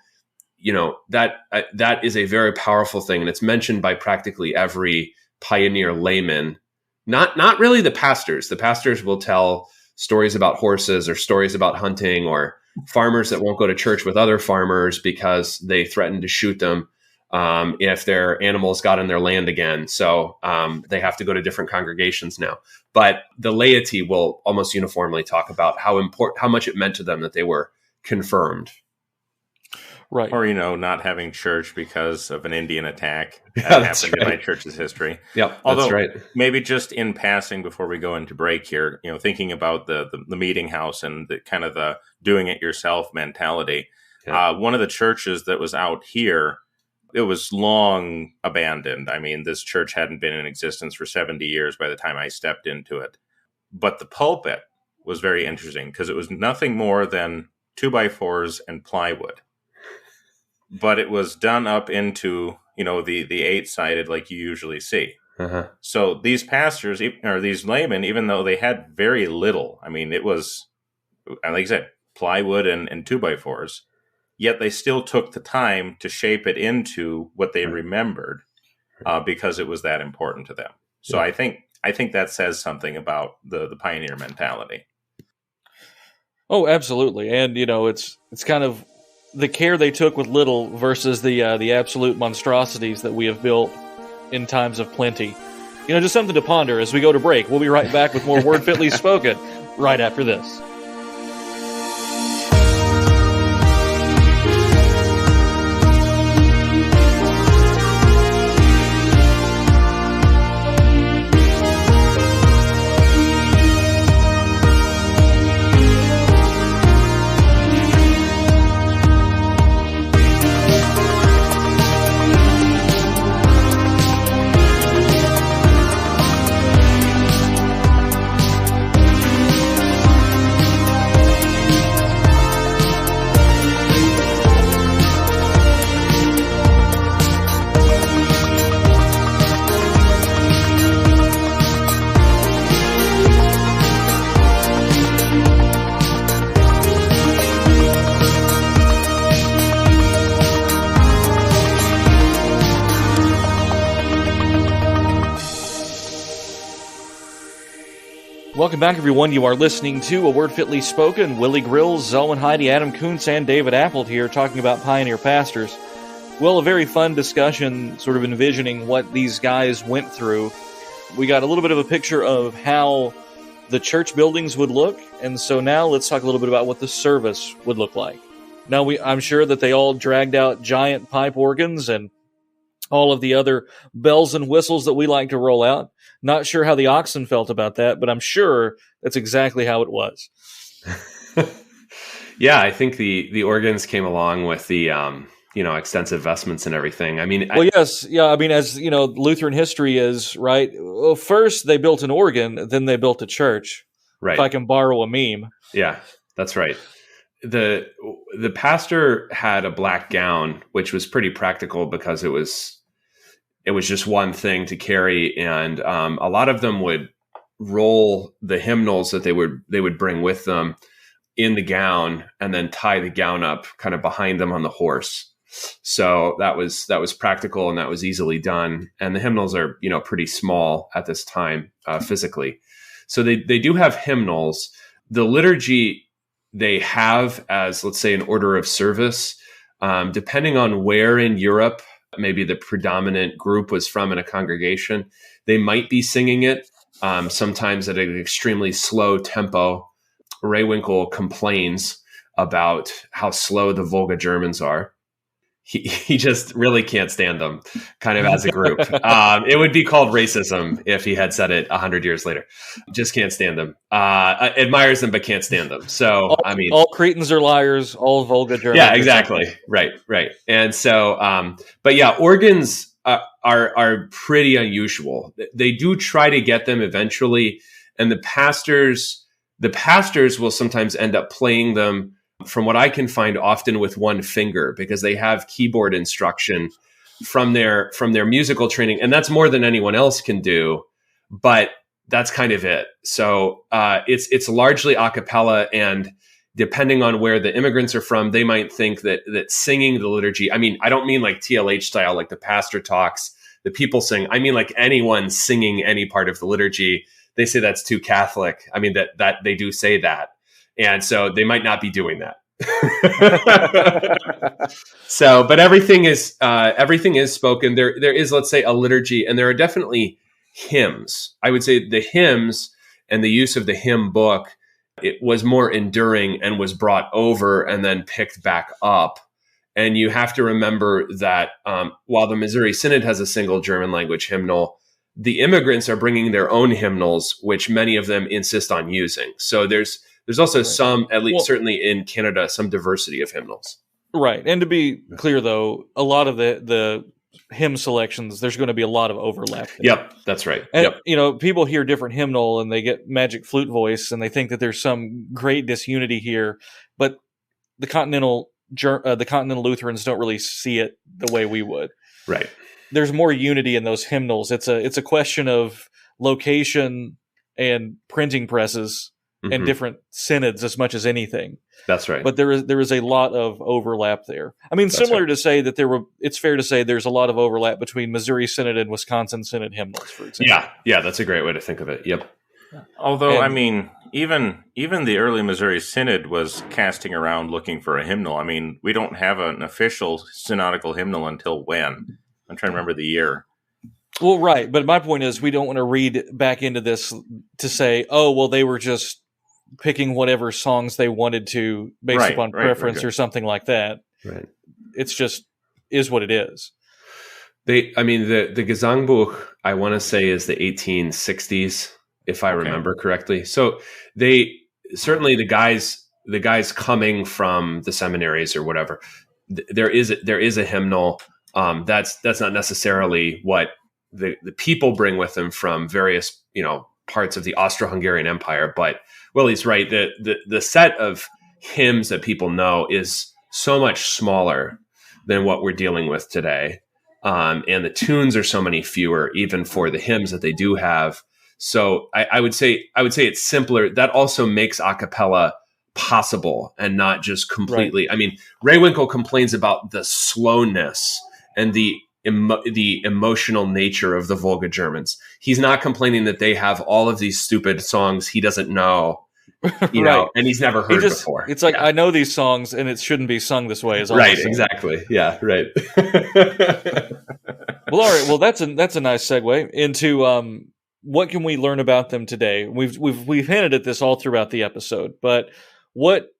that is a very powerful thing. And it's mentioned by practically every pioneer layman, not really the pastors. The pastors will tell stories about horses or stories about hunting, or farmers that won't go to church with other farmers because they threaten to shoot them if their animals got in their land again. So they have to go to different congregations now. But the laity will almost uniformly talk about how much it meant to them that they were confirmed. Right. Or, not having church because of an Indian attack. Yeah, That happened in my church's history. Yep, Although, that's right. maybe just in passing before we go into break here, thinking about the meeting house and the kind of the doing it yourself mentality. Yeah. One of the churches that was out here, it was long abandoned. I mean, this church hadn't been in existence for 70 years by the time I stepped into it. But the pulpit was very interesting because it was nothing more than 2x4s, and plywood. But it was done up into, the 8-sided like you usually see. Uh-huh. So these pastors, or these laymen, even though they had very little, I mean, it was, like I said, plywood and 2x4s, yet they still took the time to shape it into what they remembered, because it was that important to them. So I think that says something about the pioneer mentality. Oh, absolutely. And, it's kind of the care they took with little versus the absolute monstrosities that we have built in times of plenty. Just something to ponder as we go to break. We'll be right back with more Word Fitly Spoken right after this. Welcome back, everyone. You are listening to A Word Fitly Spoken. Willie Grills, Zelwyn, Heide, Adam Koontz, and David Appold here talking about pioneer pastors. Well, a very fun discussion, sort of envisioning what these guys went through. We got a little bit of a picture of how the church buildings would look, and so now let's talk a little bit about what the service would look like. Now, I'm sure that they all dragged out giant pipe organs and all of the other bells and whistles that we like to roll out. Not sure how the oxen felt about that, but I'm sure that's exactly how it was. Yeah, I think the organs came along with the extensive vestments and everything. I mean, yes, yeah. I mean, as Lutheran history is, right. Well, first they built an organ, then they built a church. Right. If I can borrow a meme. Yeah, that's right. The pastor had a black gown, which was pretty practical because it was just one thing to carry, and a lot of them would roll the hymnals that they would bring with them in the gown, and then tie the gown up kind of behind them on the horse. So that was practical, and that was easily done. And the hymnals are pretty small at this time physically, so they do have hymnals. The liturgy they have as, let's say, an order of service, depending on where in Europe maybe the predominant group was from in a congregation, they might be singing it, sometimes at an extremely slow tempo. Rehwinkel complains about how slow the Volga Germans are. He just really can't stand them, kind of as a group. It would be called racism if he had said it 100 years later. Just can't stand them. Admires them, but can't stand them. So, all Cretans are liars. All Volga Germans. Yeah, exactly. Right. And so, but yeah, organs are pretty unusual. They do try to get them eventually, and the pastors will sometimes end up playing them, from what I can find, often with one finger, because they have keyboard instruction from their musical training, and that's more than anyone else can do. But that's kind of it. So it's largely a cappella, and depending on where the immigrants are from, they might think that singing the liturgy. I mean, I don't mean like TLH style, like the pastor talks, the people sing. I mean, like anyone singing any part of the liturgy. They say that's too Catholic. I mean, that they do say that. And so they might not be doing that. So, but everything is spoken. There is, let's say, a liturgy, and there are definitely hymns. I would say the hymns and the use of the hymn book, it was more enduring and was brought over and then picked back up. And you have to remember that while the Missouri Synod has a single German language hymnal, the immigrants are bringing their own hymnals, which many of them insist on using. So there's also some, at least certainly in Canada, some diversity of hymnals. Right. And to be clear, though, a lot of the hymn selections, there's going to be a lot of overlap there. Yep, that's right. And, people hear different hymnal and they get magic flute voice and they think that there's some great disunity here. But the continental Lutherans don't really see it the way we would. Right. There's more unity in those hymnals. It's a question of location and printing presses and different synods as much as anything. That's right. But there is a lot of overlap there. I mean, similar to say that it's fair to say there's a lot of overlap between Missouri Synod and Wisconsin Synod hymnals, for example. Yeah, that's a great way to think of it. Yep. Although, I mean, even the early Missouri Synod was casting around looking for a hymnal. I mean, we don't have an official synodical hymnal until when? I'm trying to remember the year. Well, right. But my point is we don't want to read back into this to say, oh, well, they were just picking whatever songs they wanted to based upon preference or something like that. Right. It's just is what it is. The Gesangbuch, I want to say, is the 1860s, if I remember correctly. So they certainly the guys coming from the seminaries or whatever, there is a hymnal. That's not necessarily what the people bring with them from various parts of the Austro-Hungarian Empire, but Willie's right. The set of hymns that people know is so much smaller than what we're dealing with today. And the tunes are so many fewer, even for the hymns that they do have. So I would say it's simpler. That also makes a cappella possible and not just completely. Right. I mean, Ray Winkle complains about the slowness and the emotional nature of the Volga Germans. He's not complaining that they have all of these stupid songs he doesn't know, you know, and he's never heard before. It's like, I know these songs and it shouldn't be sung this way. Right, exactly. Yeah, right. Well, all right. Well, that's a nice segue into what can we learn about them today? We've hinted at this all throughout the episode, but what,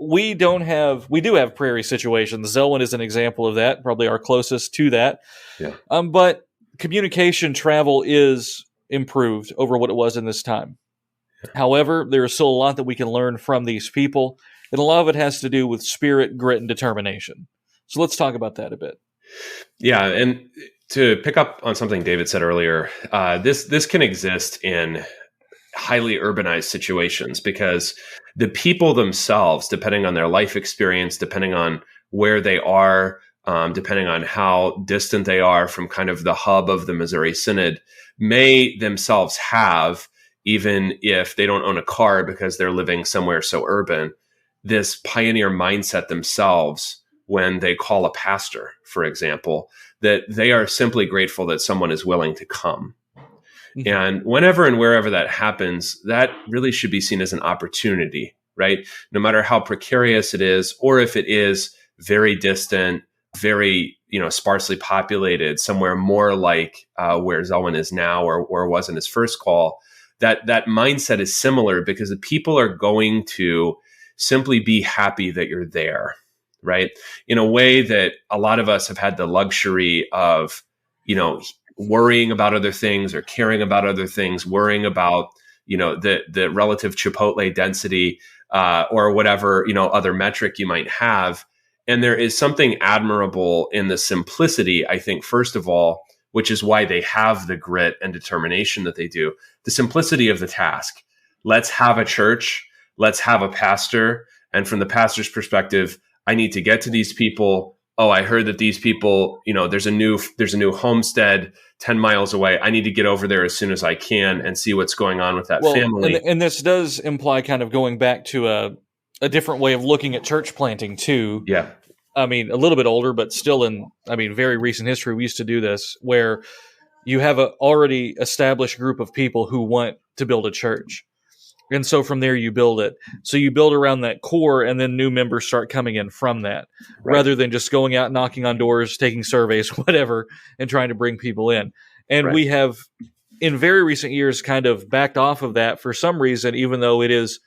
we do have prairie situations. Zelwyn is an example of that, probably our closest to that. Yeah. But communication travel is improved over what it was in this time. Yeah. However, there is still a lot that we can learn from these people, and a lot of it has to do with spirit, grit, and determination. So let's talk about that a bit. Yeah, and to pick up on something David said earlier, this can exist in highly urbanized situations because the people themselves, depending on their life experience, depending on where they are, depending on how distant they are from kind of the hub of the Missouri Synod, may themselves have, even if they don't own a car because they're living somewhere so urban, this pioneer mindset themselves when they call a pastor, for example, that they are simply grateful that someone is willing to come. And whenever and wherever that happens, that really should be seen as an opportunity, right? No matter how precarious it is, or if it is very distant, very, sparsely populated, somewhere more like where Zelwyn is now or was in his first call, that mindset is similar because the people are going to simply be happy that you're there, right? In a way that a lot of us have had the luxury of, worrying about other things or caring about other things, worrying about, the relative Chipotle density or whatever, other metric you might have. And there is something admirable in the simplicity, I think, first of all, which is why they have the grit and determination that they do. The simplicity of the task. Let's have a church. Let's have a pastor. And from the pastor's perspective, I need to get to these people. Oh, I heard that these people, there's a new homestead 10 miles away. I need to get over there as soon as I can and see what's going on with that family. And this does imply kind of going back to a different way of looking at church planting too. Yeah. I mean, a little bit older, but still very recent history, we used to do this where you have an already established group of people who want to build a church. And so from there you build it. So you build around that core and then new members start coming in from that rather than just going out, knocking on doors, taking surveys, whatever, and trying to bring people in. And we have in very recent years kind of backed off of that for some reason, even though it is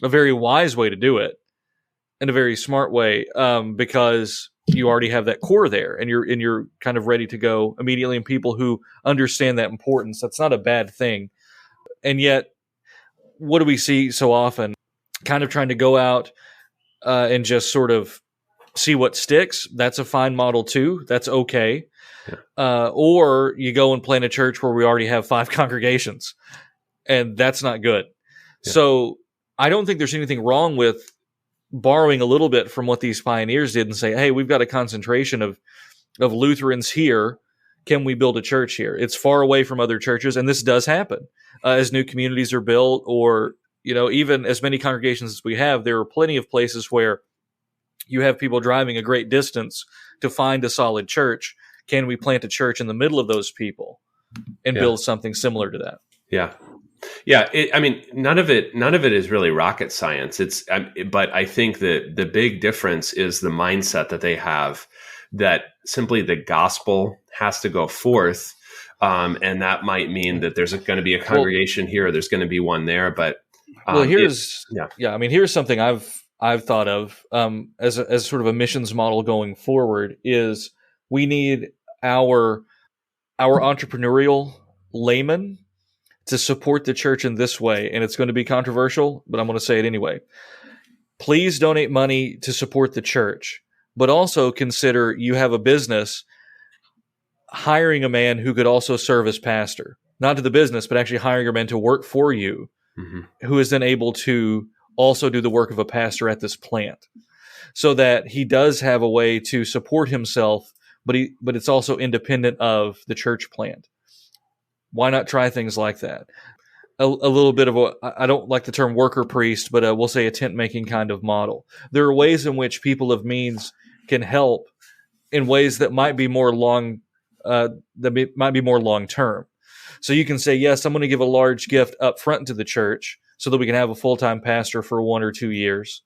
a very wise way to do it and a very smart way because you already have that core there and you're kind of ready to go immediately. And people who understand that importance, that's not a bad thing. And yet, what do we see so often? Kind of trying to go out and just sort of see what sticks. That's a fine model too. That's okay. Yeah. Or you go and plant a church where we already have 5 congregations, and that's not good. Yeah. So I don't think there's anything wrong with borrowing a little bit from what these pioneers did and say, hey, we've got a concentration of Lutherans here. Can we build a church here? It's far away from other churches, and this does happen as new communities are built, or even as many congregations as we have. There are plenty of places where you have people driving a great distance to find a solid church. Can we plant a church in the middle of those people and build something similar to that? Yeah. Yeah. None of it is really rocket science. But I think that the big difference is the mindset that they have, that simply the gospel has to go forth. And that might mean that there's going to be a congregation here, or there's going to be one there. But here's something I've thought of as sort of a missions model going forward is we need our entrepreneurial laymen to support the church in this way. And it's going to be controversial, but I'm going to say it anyway. Please donate money to support the church, but also consider you have a business, hiring a man who could also serve as pastor, not to the business, but actually hiring a man to work for you, who is then able to also do the work of a pastor at this plant, so that he does have a way to support himself, but it's also independent of the church plant. Why not try things like that? A little bit of I don't like the term worker priest, but we'll say a tent making kind of model. There are ways in which people of means can help in ways that might be more long term. So you can say, yes, I'm going to give a large gift up front to the church so that we can have a full-time pastor for 1 or 2 years.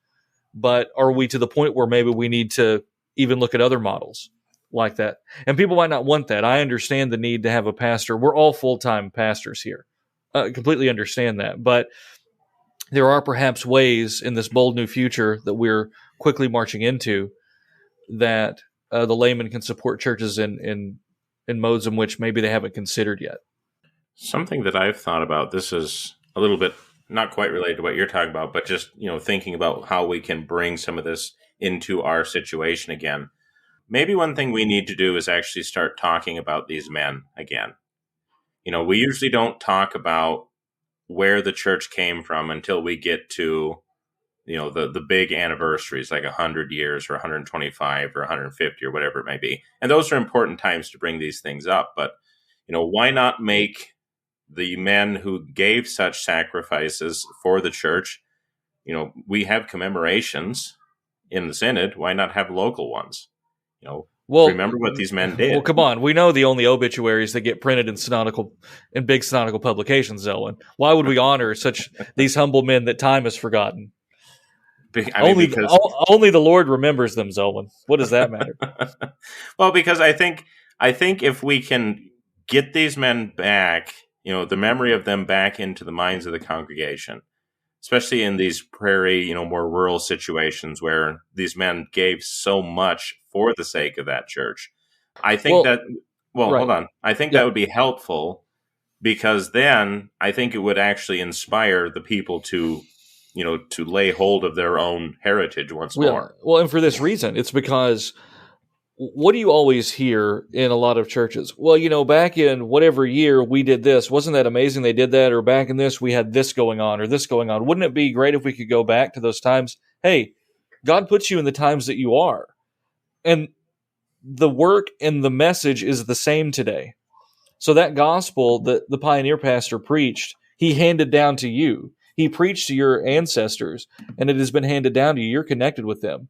But are we to the point where maybe we need to even look at other models like that? And people might not want that. I understand the need to have a pastor. We're all full-time pastors here. Completely understand that. But there are perhaps ways in this bold new future that we're quickly marching into that the layman can support churches in modes in which maybe they haven't considered yet. Something that I've thought about, this is a little bit not quite related to what you're talking about, but just, thinking about how we can bring some of this into our situation again. Maybe one thing we need to do is actually start talking about these men again. We usually don't talk about where the church came from until we get to, the big anniversaries, like 100 years or 125 or 150 or whatever it may be. And those are important times to bring these things up. But, why not make the men who gave such sacrifices for the church, we have commemorations in the synod. Why not have local ones? Remember what these men did. Well, come on. We know the only obituaries that get printed in big synodical publications, Zelwyn. Why would we honor these humble men that time has forgotten? Only the Lord remembers them, Zelwyn. What does that matter? Well, because I think if we can get these men back, the memory of them back into the minds of the congregation, especially in these prairie, more rural situations where these men gave so much for the sake of that church. I think hold on. I think that would be helpful, because then I think it would actually inspire the people to lay hold of their own heritage once more. Well, and for this reason, it's because what do you always hear in a lot of churches? Well, back in whatever year we did this. Wasn't that amazing they did that? Or back in this, we had this going on or this going on. Wouldn't it be great if we could go back to those times? Hey, God puts you in the times that you are. And the work and the message is the same today. So that gospel that the pioneer pastor preached, he handed down to you. He preached to your ancestors, and it has been handed down to you. You're connected with them.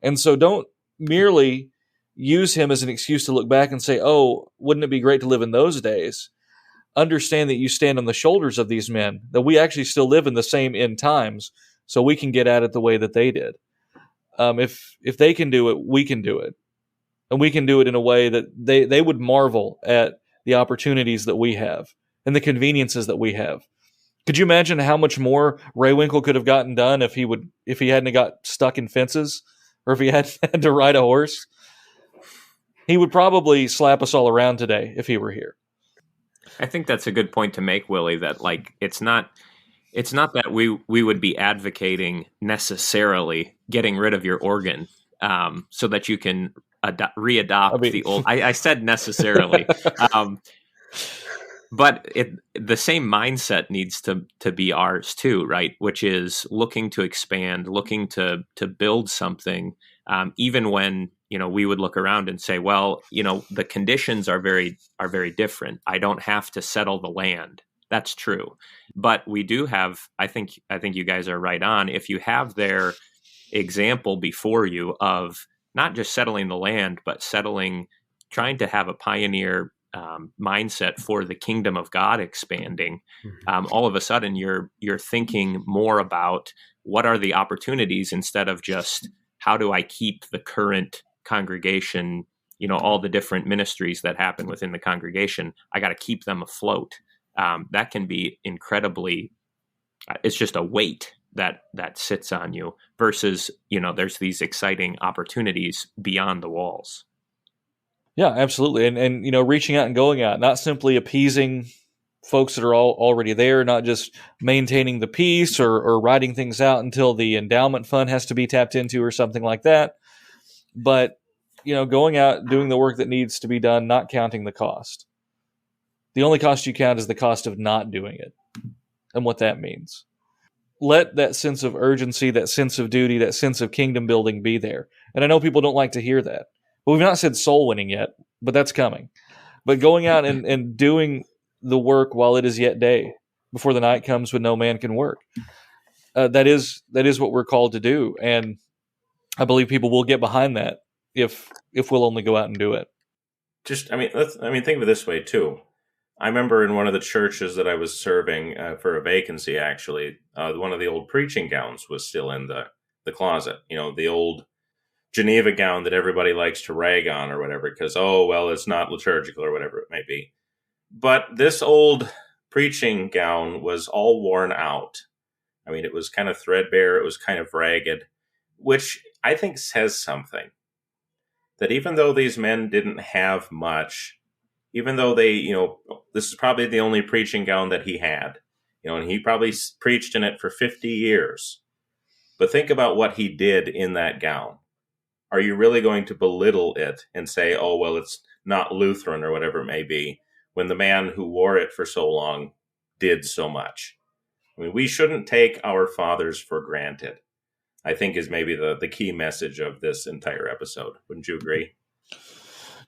And so don't merely use him as an excuse to look back and say, oh, wouldn't it be great to live in those days? Understand that you stand on the shoulders of these men, that we actually still live in the same end times, so we can get at it the way that they did. If they can do it, we can do it. And we can do it in a way that they would marvel at the opportunities that we have and the conveniences that we have. Could you imagine how much more Ray Winkle could have gotten done if he hadn't got stuck in fences, or if he had to ride a horse? He would probably slap us all around today if he were here. I think that's a good point to make, Willie, that it's not that we would be advocating necessarily getting rid of your organ so that you can readopt the old. I said necessarily. But the same mindset needs to be ours too, right? Which is looking to expand, looking to build something, even when we would look around and say, well, the conditions are very different. I don't have to settle the land. That's true, but we do have. I think you guys are right on. If you have their example before you of not just settling the land, but trying to have a pioneer mindset for the kingdom of God expanding, all of a sudden you're thinking more about what are the opportunities instead of just how do I keep the current congregation, all the different ministries that happen within the congregation. I got to keep them afloat. That can be incredibly, it's just a weight that sits on you versus, there's these exciting opportunities beyond the walls. Yeah, absolutely. And reaching out and going out, not simply appeasing folks that are already there, not just maintaining the peace or writing things out until the endowment fund has to be tapped into or something like that. But, going out, doing the work that needs to be done, not counting the cost. The only cost you count is the cost of not doing it and what that means. Let that sense of urgency, that sense of duty, that sense of kingdom building be there. And I know people don't like to hear that. But we've not said soul winning yet, but that's coming. But going out and doing the work while it is yet day, before the night comes when no man can work. That is what we're called to do. And I believe people will get behind that if we'll only go out and do it. Think of it this way too. I remember in one of the churches that I was serving for a vacancy, actually, one of the old preaching gowns was still in the closet. The old Geneva gown that everybody likes to rag on or whatever, because, it's not liturgical or whatever it may be. But this old preaching gown was all worn out. I mean, it was kind of threadbare. It was kind of ragged, which I think says something. That even though these men didn't have much, even though they, this is probably the only preaching gown that he had, and he probably preached in it for 50 years. But think about what he did in that gown. Are you really going to belittle it and say, it's not Lutheran or whatever it may be, when the man who wore it for so long did so much? I mean, we shouldn't take our fathers for granted, I think is maybe the key message of this entire episode. Wouldn't you agree?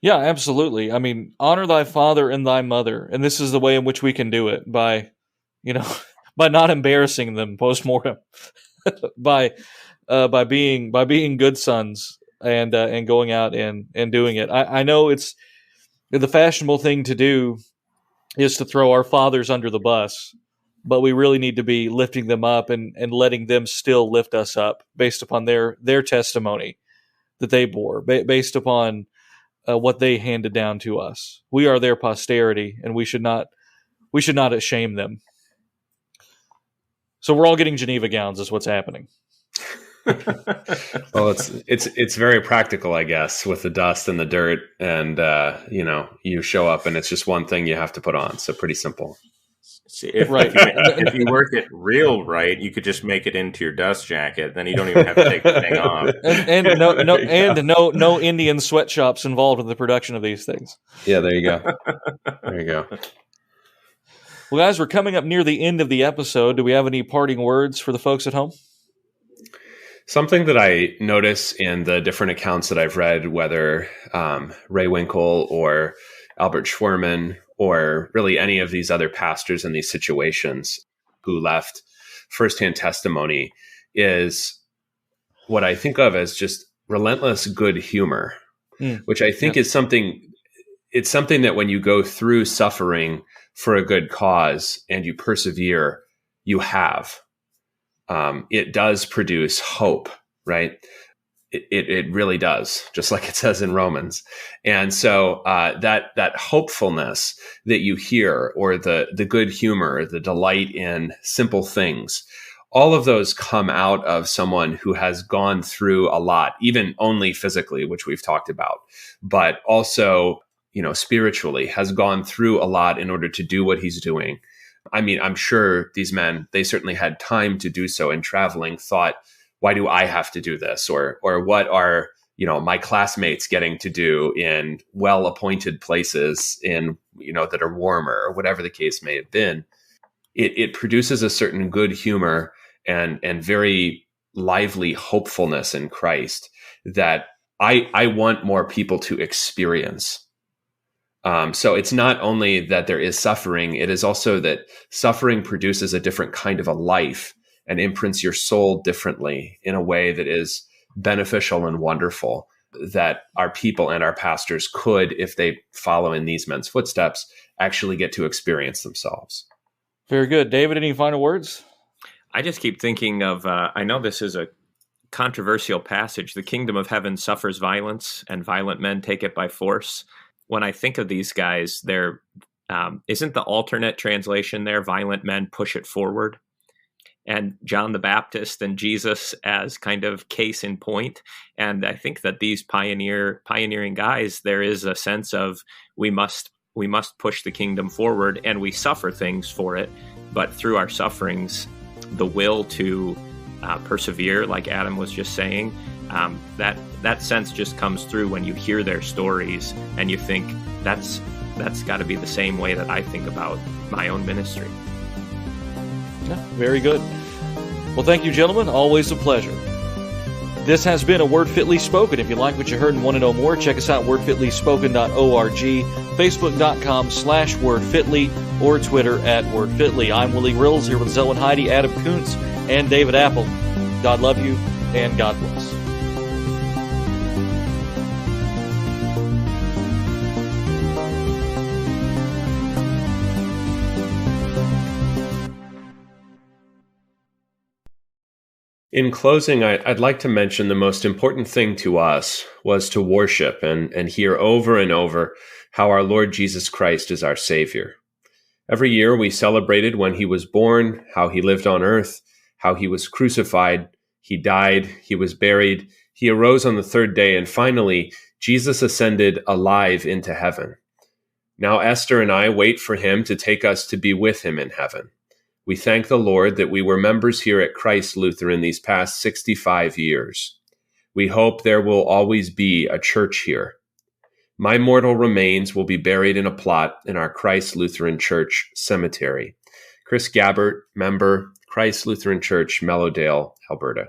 Yeah, absolutely. I mean, honor thy father and thy mother. And this is the way in which we can do it by not embarrassing them post-mortem, by being good sons. And going out and doing it. I know it's the fashionable thing to do is to throw our fathers under the bus, but we really need to be lifting them up and letting them still lift us up based upon their testimony that they bore, based upon what they handed down to us. We are their posterity, and we should not shame them. So we're all getting Geneva gowns is what's happening. Well, it's very practical, I guess, with the dust and the dirt, and you show up and it's just one thing you have to put on. So pretty simple. See, if you work it real right, you could just make it into your dust jacket. Then you don't even have to take the thing off. And no Indian sweatshops involved in the production of these things. Yeah, there you go. There you go. Well, guys, we're coming up near the end of the episode. Do we have any parting words for the folks at home? Something that I notice in the different accounts that I've read, whether Ray Winkle or Albert Schwerman or really any of these other pastors in these situations who left firsthand testimony, is what I think of as just relentless good humor, which I think is something. It's something that when you go through suffering for a good cause and you persevere, you have. It does produce hope, right? It really does, just like it says in Romans. And so that hopefulness that you hear, or the good humor, the delight in simple things, all of those come out of someone who has gone through a lot, even only physically, which we've talked about, but also, spiritually has gone through a lot in order to do what he's doing. I mean, I'm sure these men, they certainly had time to do so, and traveling thought, why do I have to do this? Or what are, my classmates getting to do in well-appointed places that are warmer, or whatever the case may have been. It produces a certain good humor and very lively hopefulness in Christ that I want more people to experience. So it's not only that there is suffering, it is also that suffering produces a different kind of a life and imprints your soul differently in a way that is beneficial and wonderful, that our people and our pastors could, if they follow in these men's footsteps, actually get to experience themselves. Very good. David, any final words? I just keep thinking of, I know this is a controversial passage, the kingdom of heaven suffers violence and violent men take it by force. When I think of these guys, there isn't the alternate translation there, violent men push it forward, and John the Baptist and Jesus as kind of case in point. And I think that these pioneering guys, there is a sense of we must push the kingdom forward, and we suffer things for it, but through our sufferings, the will to persevere, like Adam was just saying, that sense just comes through when you hear their stories, and you think that's got to be the same way that I think about my own ministry. Yeah, very good. Well, thank you, gentlemen. Always a pleasure. This has been a Word Fitly Spoken. If you like what you heard and want to know more, check us out, wordfitlyspoken.org, facebook.com/wordfitly, or Twitter @wordfitly. I'm Willie Rills here with Zelwyn, Heide, Adam Koontz, and David Appold. God love you, and God bless. In closing, I'd like to mention the most important thing to us was to worship and hear over and over how our Lord Jesus Christ is our Savior. Every year we celebrated when he was born, how he lived on earth, how he was crucified, he died, he was buried, he arose on the third day, and finally, Jesus ascended alive into heaven. Now Esther and I wait for him to take us to be with him in heaven. We thank the Lord that we were members here at Christ Lutheran these past 65 years. We hope there will always be a church here. My mortal remains will be buried in a plot in our Christ Lutheran Church cemetery. Chris Gabbert, member, Christ Lutheran Church, Mellowdale, Alberta.